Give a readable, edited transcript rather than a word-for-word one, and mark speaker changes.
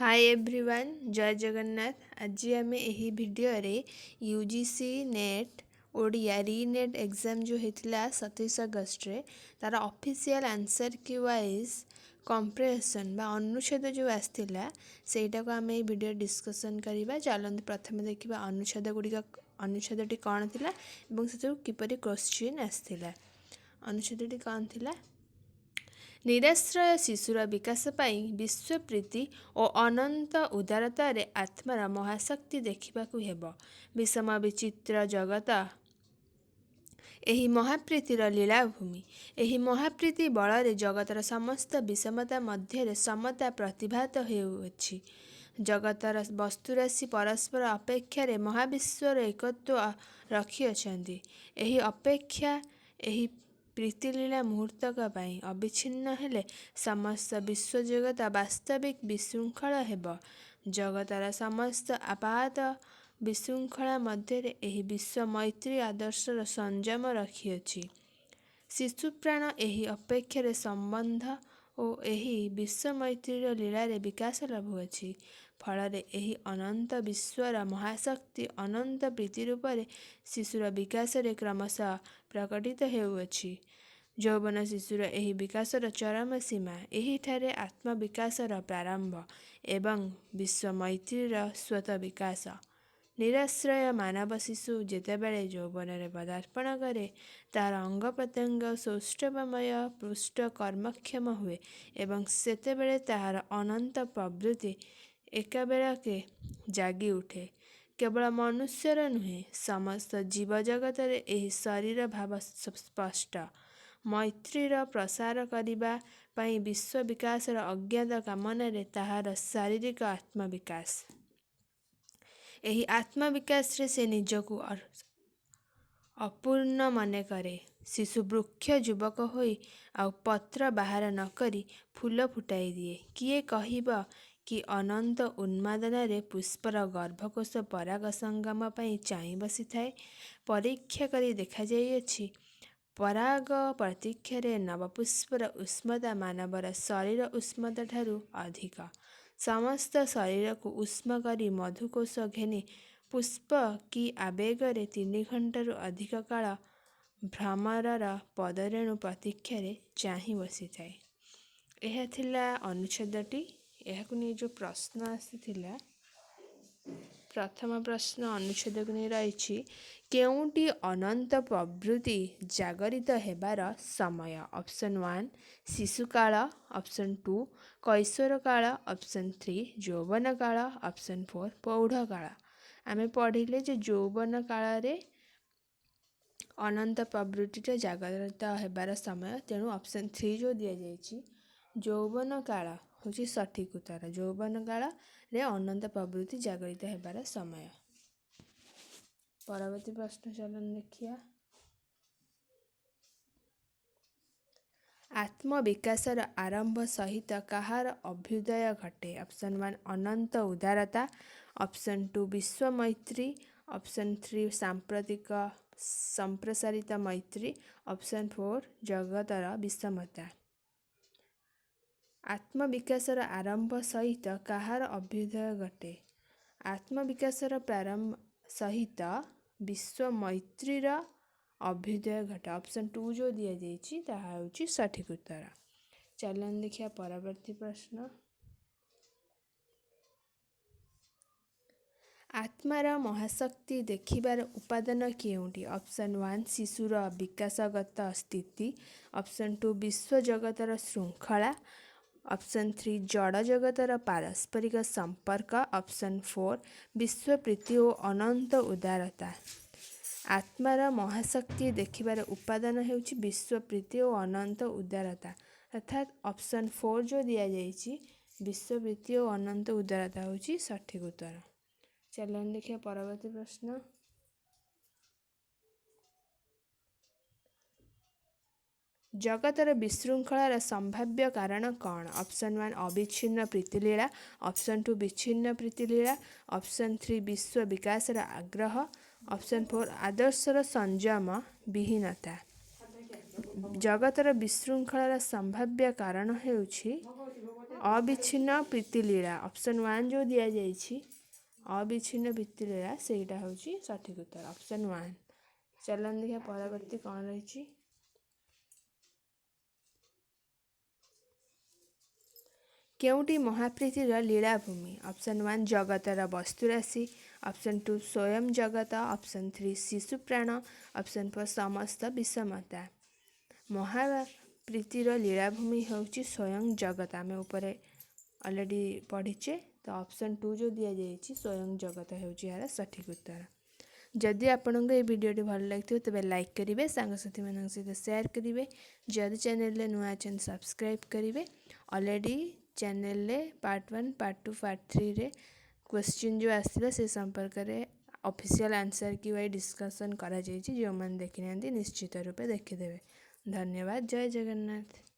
Speaker 1: Hi everyone जय जगन्नाथ। आज आम यही video UGC NET Odia re NET exam जो होता 27 अगस्त रे तार official answer key wise comparison बा अनुच्छेद जो आसला सेटा को आम भिडियो डिस्कसन करवा। चलते प्रथम देखा अनुच्छेद गुड़िक अनुच्छेदटी कौन थी से किपरि क्वेश्चन आसला। अनुच्छेदटी कौन थी? निराश्रय शिशुर विकास पाई विश्वप्रीति और अनंत उदारतार आत्मार महाशक्ति देखा हेब। विषम विचित्र जगत एही महाप्रीतिर लीलाभूमि। एही महाप्रीति बल जगतर समस्त विषमता मध्य समता प्रतिभात होउछि। जगतर वस्तुराशि परस्पर अपेक्षा महाविश्वर एकत्व रखिअछन्ति। एही अपेक्षा एही प्रीतिलीला मुहूर्तक पाई अविच्छिन्न हेले समस्त विश्वजगत वास्तविक विशृंखल हेब। जगतर समस्त आपात विशृंखला मध्य एही विश्व मैत्री आदर्शर संयम रखिअछि। शिशुप्राण एही अपेक्षार संबंध और एही विश्व मैत्रीर लीलार विकास लभुअछि। फल एही अनंत विश्वर महाशक्ति अनंत प्रीति रूप शिशुर विकास क्रमशः प्रकटित हेउअछि। यौवन शिशुर एही विकासर चरम सीमा। एही ठारे आत्मविकासर प्रारंभ एवं विश्व मैत्रीर स्वत विकास। निराश्रय मानव शिशु जेतेबेले यौवन पदार्पण करे तार अंग प्रत्यंग सौष्ठवमय पृष्ठ कर्मक्षम हुए एवं सेतेबेले ताहार अनंत प्रवृत्ति एकाबेलके जागी उठे। केवल मनुष्यर नुहे समस्त जीवजगत एही शरीर भाव स्पष्ट। मैत्रीर प्रसार करिबा पाई विश्व विकासर अज्ञात कामना ताहार शारीरिक आत्मविकास। एही आत्मविकास रे से निजकु अपूर्ण मने करे। शिशु वृक्ष युवक होई आ पत्र बाहर न करी फूल फुटाई दिए। किए कहिब कि अनंत उन्मादन रे पुष्पर गर्भकोश पराग संगम पाई चाई बसी थाए। परीक्षा करी देखा जाइछि पराग प्रतीक्षारे नवपुष्पर उष्मता मानवर शरीर उष्मता ठारू अधिक। समस्त शरीर को उष्म करी मधुकोश घेनी पुष्प की आवेगरे 3 घंटारू अधिक काल भ्रमरर पदरेणु प्रतीक्षारे चाही बसी थाए। यह थिला अनुच्छेदटी। यह नहीं जो प्रश्न आसीथिला प्रथम प्रश्न अनुच्छेद को नहीं रही केउटी अनंत प्रवृत्ति जागरित हेबार समय। ऑप्शन 1 शिशुकाल, ऑप्शन 2 कैशोर काल, ऑप्शन 3 यौवन काल, ऑप्शन 4 प्रौढ़ काल। आमे पढ़िले जे यौवन काल रे अनंत प्रवृत्ति जागरित हेबार समय। तेणु ऑप्शन 3 जो दिया जाइछि यौवन काल हूँ सठिक उत्तर। यौवन काल रे अनंत प्रवृत्ति जागरित हेबार समय। परवर्ती प्रश्न चलन देखिया। आत्मविकासर आरंभ सहित कहार अभ्युदय घटे। ऑप्शन 1 अनंत उदारता, ऑप्शन 2 विश्व मैत्री, ऑप्शन 3 सांप्रतिक संप्रसारित मैत्री, ऑप्शन 4 जगतर विषमता। आत्मविकासर आरंभ सहित कहार अभ्युदय घटे। आत्मविकासर प्रारंभ सहित विश्व मैत्रीर अभ्युदय घटे। ऑप्शन 2 जो दिया जाइछि ताहा होछि सठिक उत्तर। चलन देखिया परवर्ती प्रश्न। आत्मार महाशक्ति देखिबार उपादान केउंटी। ऑप्शन 1 शिशुर विकासगत स्थिति, ऑप्शन 2 विश्व जगतर श्रृंखला, ऑप्शन 3 जड़ जगतर पारस्परिक संपर्क, ऑप्शन 4 विश्व प्रीति और अनंत उदारता। आत्मार महाशक्ति देखिबार उपादान हेउछि विश्व प्रीति और अनंत उदारता। अर्थात ऑप्शन 4 जो दिया जाइछि विश्व प्रीति और अनंत उदारता होछि सठिक उत्तर। चलन देखिए परवर्ती प्रश्न। जगतर विशृंखलार संभाव्य कारण कौन। ऑप्शन 1 अविच्छिन्न प्रीतिलीला, ऑप्शन 2 विच्छिन्न प्रीतिलीला, ऑप्शन 3 विश्व विकासर आग्रह, ऑप्शन 4 आदर्शर संयम विहीनता। जगतर विशृंखलार संभाव्य कारण हेउछि अविच्छिन्न प्रीतिलीला ऑप्शन 1 जो दिया जाइछि अविच्छिन्न प्रीतिलीला सेटा होची सठिक उत्तर ऑप्शन 1। चलन देखिए परवर्ती कौन रही। केउटी महाप्रीतिर लीलाभूमि ऑप्शन 1 जगतर वस्तुराशि ऑप्शन 2 स्वयं जगत ऑप्शन 3 शिशुप्राण ऑप्शन 4 समस्त विषमता। महाप्रीतिर लीलाभूमि होची स्वयं जगत आम उपरे ऑलरेडी पढ़ीचे तो ऑप्शन 2 जो दिया जाइए स्वयं जगत होची यार सठिक उत्तर। जदि आपंक ये वीडियोटी भल लगे तेज लाइक करेंगे सांगसाथी मान सहित शेयर करेंगे जदि चैनल नुआ चैनल सब्सक्राइब करेंगे already channel part 1 part 2 part 3 रे क्वेश्चन जो आसला से संपर्क में ऑफिशियल आंसर की वाई डिस्कशन करा जो मैंने देखी ना निश्चित रूपे देखीदेवे। धन्यवाद। जय जगन्नाथ।